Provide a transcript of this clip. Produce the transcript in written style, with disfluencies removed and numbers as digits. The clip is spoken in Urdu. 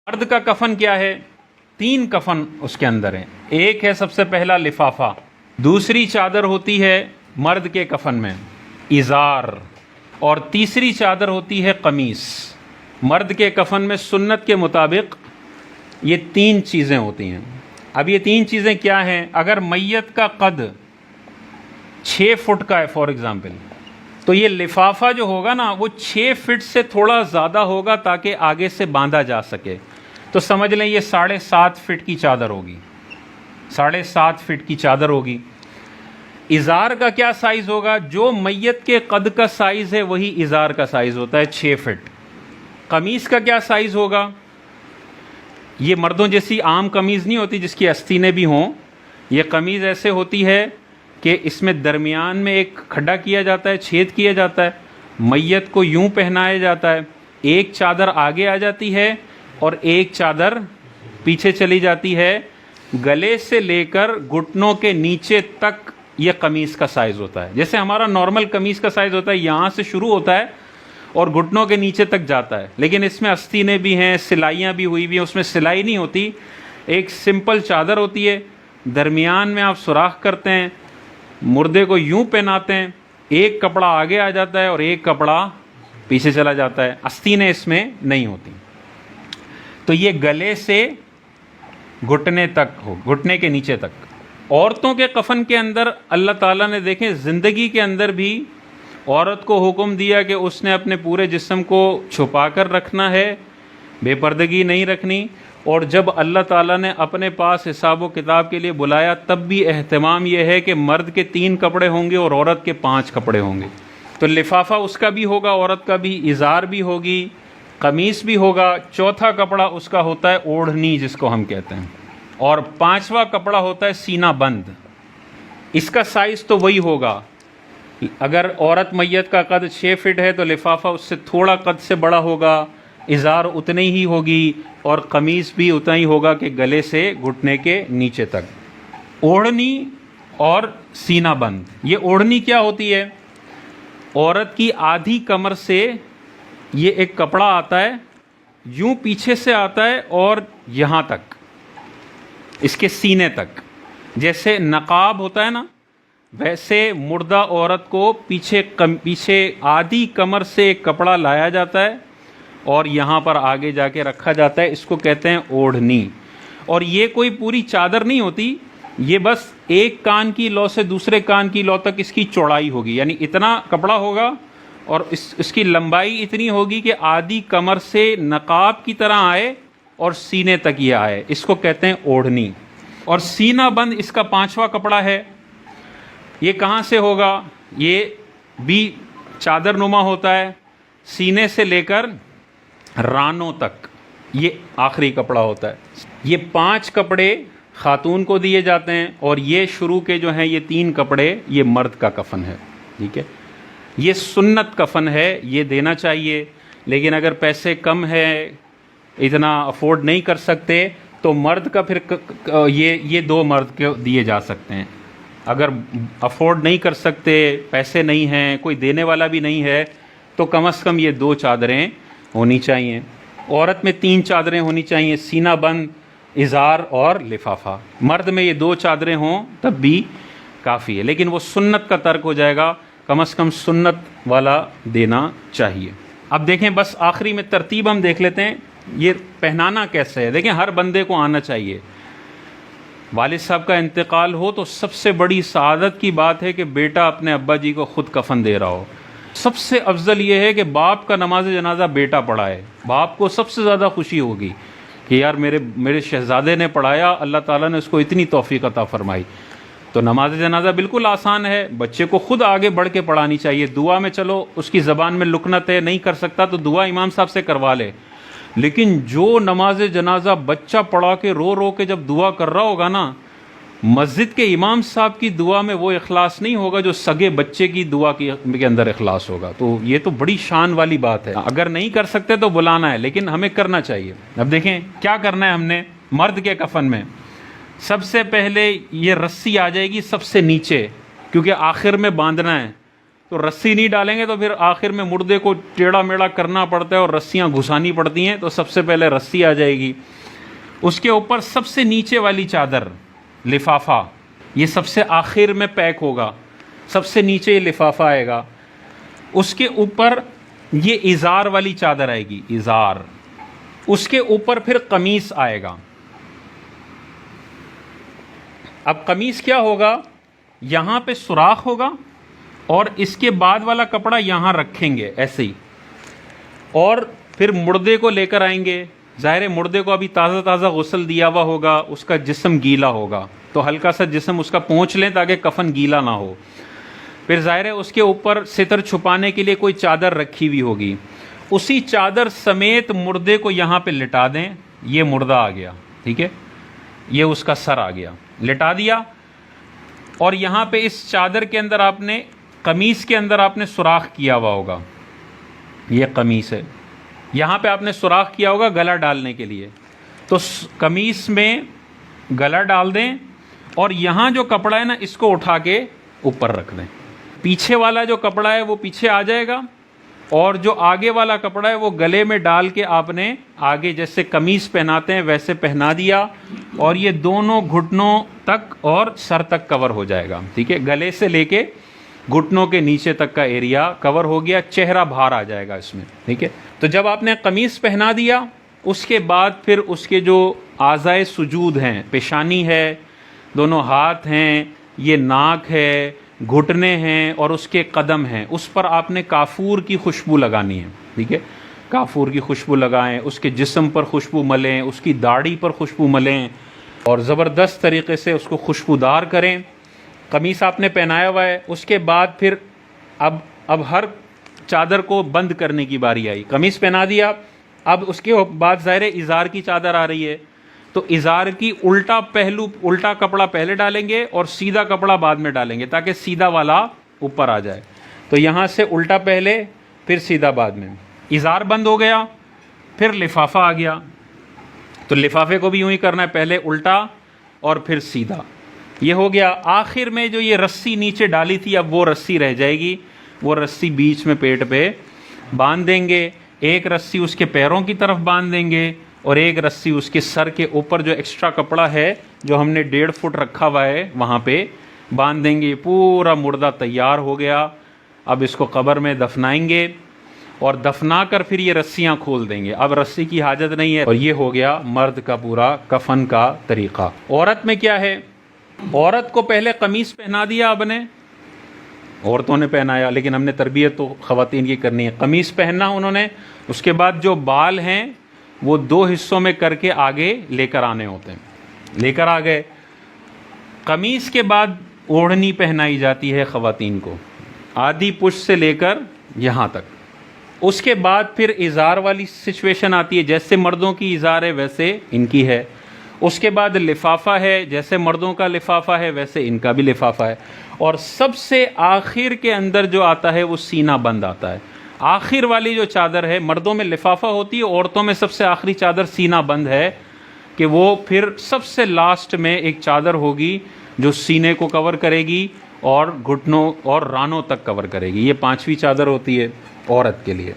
مرد کا کفن کیا ہے؟ 3 کفن اس کے اندر ہیں. ایک ہے سب سے پہلا لفافہ، دوسری چادر ہوتی ہے مرد کے کفن میں ازار، اور تیسری چادر ہوتی ہے قمیص. مرد کے کفن میں سنت کے مطابق یہ 3 چیزیں ہوتی ہیں. اب یہ 3 چیزیں کیا ہیں؟ اگر میت کا قد 6 فٹ کا ہے فار ایگزامپل، تو یہ لفافہ جو ہوگا نا وہ 6 فٹ سے تھوڑا زیادہ ہوگا تاکہ آگے سے باندھا جا سکے. تو سمجھ لیں یہ 7.5 فٹ کی چادر ہوگی، 7.5 فٹ کی چادر ہوگی. ازار کا کیا سائز ہوگا؟ جو میت کے قد کا سائز ہے وہی ازار کا سائز ہوتا ہے، 6 فٹ. قمیص کا کیا سائز ہوگا؟ یہ مردوں جیسی عام قمیض نہیں ہوتی جس کی آستینیں بھی ہوں. یہ قمیض ایسے ہوتی ہے کہ اس میں درمیان میں ایک کھڈا کیا جاتا ہے، چھید کیا جاتا ہے، میت کو یوں پہنایا جاتا ہے، ایک چادر آگے آ جاتی ہے اور ایک چادر پیچھے چلی جاتی ہے. گلے سے لے کر گھٹنوں کے نیچے تک یہ قمیص کا سائز ہوتا ہے. جیسے ہمارا نارمل قمیص کا سائز ہوتا ہے، یہاں سے شروع ہوتا ہے اور گھٹنوں کے نیچے تک جاتا ہے، لیکن اس میں آستینیں بھی ہیں، سلائیاں بھی ہوئی ہوئی ہیں. اس میں سلائی نہیں ہوتی، ایک سمپل چادر ہوتی ہے، درمیان میں آپ سوراخ کرتے ہیں، مردے کو یوں پہناتے ہیں، ایک کپڑا آگے آ جاتا ہے اور ایک کپڑا پیچھے چلا جاتا ہے. آستینیں اس میں نہیں ہوتی. تو یہ گلے سے گھٹنے تک ہو، گھٹنے کے نیچے تک. عورتوں کے کفن کے اندر اللہ تعالیٰ نے دیکھیں زندگی کے اندر بھی عورت کو حکم دیا کہ اس نے اپنے پورے جسم کو چھپا کر رکھنا ہے، بے پردگی نہیں رکھنی. اور جب اللہ تعالیٰ نے اپنے پاس حساب و کتاب کے لیے بلایا تب بھی اہتمام یہ ہے کہ مرد کے 3 کپڑے ہوں گے اور عورت کے 5 کپڑے ہوں گے. تو لفافہ اس کا بھی ہوگا، عورت کا بھی، ازار بھی ہوگی، قمیص بھی ہوگا. چوتھا کپڑا اس کا ہوتا ہے اوڑھنی جس کو ہم کہتے ہیں، اور 5واں کپڑا ہوتا ہے سینہ بند. اس کا سائز تو وہی ہوگا. اگر عورت میت کا قد 6 فٹ ہے تو لفافہ اس سے تھوڑا قد سے بڑا ہوگا، ازار اتنی ہی ہوگی اور قمیص بھی اتنا ہی ہوگا کہ گلے سے گھٹنے کے نیچے تک. اوڑھنی اور سینہ بند. یہ اوڑھنی کیا ہوتی ہے؟ عورت کی آدھی کمر سے یہ ایک کپڑا آتا ہے، یوں پیچھے سے آتا ہے اور یہاں تک، اس کے سینے تک. جیسے نقاب ہوتا ہے نا، ویسے مردہ عورت کو پیچھے آدھی کمر سے ایک کپڑا لایا جاتا ہے اور یہاں پر آگے جا کے رکھا جاتا ہے. اس کو کہتے ہیں اوڑھنی. اور یہ کوئی پوری چادر نہیں ہوتی، یہ بس ایک کان کی لو سے دوسرے کان کی لو تک اس کی چوڑائی ہوگی، یعنی اتنا کپڑا ہوگا اور اس کی لمبائی اتنی ہوگی کہ آدھی کمر سے نقاب کی طرح آئے اور سینے تک یہ آئے. اس کو کہتے ہیں اوڑھنی. اور سینہ بند اس کا 5واں کپڑا ہے. یہ کہاں سے ہوگا؟ یہ بھی چادر نما ہوتا ہے، سینے سے لے کر رانوں تک یہ آخری کپڑا ہوتا ہے. یہ 5 کپڑے خاتون کو دیے جاتے ہیں اور یہ شروع کے جو ہیں یہ 3 کپڑے یہ مرد کا کفن ہے. ٹھیک ہے، یہ سنت کفن ہے، یہ دینا چاہیے. لیکن اگر پیسے کم ہے، اتنا افورڈ نہیں کر سکتے، تو مرد کا پھر یہ 2 مرد کے دیے جا سکتے ہیں. اگر افورڈ نہیں کر سکتے، پیسے نہیں ہیں، کوئی دینے والا بھی نہیں ہے، تو کم از کم یہ 2 چادریں ہونی چاہیے. عورت میں 3 چادریں ہونی چاہیے، سینہ بند، ازار اور لفافہ. مرد میں یہ 2 چادریں ہوں تب بھی کافی ہے، لیکن وہ سنت کا ترک ہو جائے گا. کم از کم سنت والا دینا چاہیے. اب دیکھیں، بس آخری میں ترتیب ہم دیکھ لیتے ہیں، یہ پہنانا کیسے ہے. دیکھیں، ہر بندے کو آنا چاہیے. والد صاحب کا انتقال ہو تو سب سے بڑی سعادت کی بات ہے کہ بیٹا اپنے ابا جی کو خود کفن دے رہا ہو. سب سے افضل یہ ہے کہ باپ کا نماز جنازہ بیٹا پڑھائے. باپ کو سب سے زیادہ خوشی ہوگی کہ یار میرے شہزادے نے پڑھایا، اللہ تعالیٰ نے اس کو اتنی توفیق عطا فرمائی. تو نماز جنازہ بالکل آسان ہے، بچے کو خود آگے بڑھ کے پڑھانی چاہیے. دعا میں چلو اس کی زبان میں لکنت ہے، نہیں کر سکتا تو دعا امام صاحب سے کروا لے. لیکن جو نماز جنازہ بچہ پڑھا کے رو رو کے جب دعا کر رہا ہوگا نا، مسجد کے امام صاحب کی دعا میں وہ اخلاص نہیں ہوگا جو سگے بچے کی دعا کے اندر اخلاص ہوگا. تو یہ تو بڑی شان والی بات ہے. اگر نہیں کر سکتے تو بلانا ہے، لیکن ہمیں کرنا چاہیے. اب دیکھیں کیا کرنا ہے ہم نے. مرد کے کفن میں سب سے پہلے یہ رسی آ جائے گی سب سے نیچے، کیونکہ آخر میں باندھنا ہے. تو رسی نہیں ڈالیں گے تو پھر آخر میں مردے کو ٹیڑھا میڑھا کرنا پڑتا ہے اور رسیاں گھسانی پڑتی ہیں. تو سب سے پہلے رسی آ جائے گی, اس کے اوپر سب سے نیچے والی چادر لفافہ, یہ سب سے آخر میں پیک ہوگا, سب سے نیچے یہ لفافہ آئے گا. اس کے اوپر یہ ازار والی چادر آئے گی, ازار. اس کے اوپر پھر قمیص آئے گا. اب قمیص کیا ہوگا, یہاں پہ سوراخ ہوگا اور اس کے بعد والا کپڑا یہاں رکھیں گے ایسے ہی, اور پھر مردے کو لے کر آئیں گے. ظاہر ہے مردے کو ابھی تازہ تازہ غسل دیا ہوا ہوگا, اس کا جسم گیلا ہوگا, تو ہلکا سا جسم اس کا پونچھ لیں تاکہ کفن گیلا نہ ہو. پھر ظاہر ہے اس کے اوپر ستر چھپانے کے لیے کوئی چادر رکھی ہوئی ہوگی, اسی چادر سمیت مردے کو یہاں پہ لٹا دیں. یہ مردہ آ گیا, ٹھیک ہے, یہ اس کا سر آ گیا, لٹا دیا. اور یہاں پہ اس چادر کے اندر آپ نے, قمیص کے اندر آپ نے سوراخ کیا ہوا ہوگا, یہ قمیص ہے, یہاں پہ آپ نے سوراخ کیا ہوگا گلا ڈالنے کے لیے. تو قمیص میں گلا ڈال دیں اور یہاں جو کپڑا ہے نا اس کو اٹھا کے اوپر رکھ دیں. پیچھے والا جو کپڑا ہے وہ پیچھے آ جائے گا, اور جو آگے والا کپڑا ہے وہ گلے میں ڈال کے آپ نے آگے جیسے قمیص پہناتے ہیں ویسے پہنا دیا, اور یہ دونوں گھٹنوں تک اور سر تک کور ہو جائے گا. ٹھیک ہے, گلے سے لے کے گھٹنوں کے نیچے تک کا ایریا کور ہو گیا, چہرہ باہر آ جائے گا اس میں. ٹھیک ہے, تو جب آپ نے قمیص پہنا دیا اس کے بعد پھر اس کے جو اعضائے سجود ہیں, پیشانی ہے, دونوں ہاتھ ہیں, یہ ناک ہے, گھٹنے ہیں اور اس کے قدم ہیں, اس پر آپ نے کافور کی خوشبو لگانی ہے. ٹھیک ہے, کافور کی خوشبو لگائیں, اس کے جسم پر خوشبو ملیں, اس کی داڑھی پر خوشبو ملیں اور زبردست طریقے سے اس کو خوشبودار کریں. قمیص آپ نے پہنایا ہوا ہے, اس کے بعد پھر اب ہر چادر کو بند کرنے کی باری آئی. قمیص پہنا دیا, اب اس کے بعد ظاہر ازار کی چادر آ رہی ہے, تو ازار کی الٹا پہلو, الٹا کپڑا پہلے ڈالیں گے اور سیدھا کپڑا بعد میں ڈالیں گے تاکہ سیدھا والا اوپر آ جائے. تو یہاں سے الٹا پہلے پھر سیدھا بعد میں. ازار بند ہو گیا, پھر لفافہ آ گیا, تو لفافے کو بھی یوں ہی کرنا ہے, پہلے الٹا اور پھر سیدھا. یہ ہو گیا. آخر میں جو یہ رسی نیچے ڈالی تھی اب وہ رسی رہ جائے گی, وہ رسی بیچ میں پیٹ پہ باندھ دیں گے. ایک رسی اس کے پیروں کی طرف باندھ دیں گے اور ایک رسی اس کے سر کے اوپر جو ایکسٹرا کپڑا ہے جو ہم نے 1.5 فٹ رکھا ہوا ہے وہاں پہ باندھ دیں گے. پورا مردہ تیار ہو گیا. اب اس کو قبر میں دفنائیں گے اور دفنا کر پھر یہ رسیاں کھول دیں گے. اب رسی کی حاجت نہیں ہے. اور یہ ہو گیا مرد کا پورا کفن کا طریقہ. عورت میں کیا ہے, عورت کو پہلے قمیص پہنا دیا اب نے, عورتوں نے پہنایا, لیکن ہم نے تربیت تو خواتین کی کرنی ہے. قمیص پہننا انہوں نے, اس کے بعد جو بال ہیں وہ 2 حصوں میں کر کے آگے لے کر آنے ہوتے ہیں, لے کر آ گئے. قمیص کے بعد اوڑھنی پہنائی جاتی ہے خواتین کو, آدھی پشت سے لے کر یہاں تک. اس کے بعد پھر ازار والی سچویشن آتی ہے, جیسے مردوں کی ازار ہے ویسے ان کی ہے. اس کے بعد لفافہ ہے, جیسے مردوں کا لفافہ ہے ویسے ان کا بھی لفافہ ہے. اور سب سے آخر کے اندر جو آتا ہے وہ سینہ بند آتا ہے. آخر والی جو چادر ہے, مردوں میں لفافہ ہوتی ہے, عورتوں میں سب سے آخری چادر سینہ بند ہے, کہ وہ پھر سب سے لاسٹ میں ایک چادر ہوگی جو سینے کو کور کرے گی اور گھٹنوں اور رانوں تک کور کرے گی. یہ 5ویں چادر ہوتی ہے عورت کے لیے.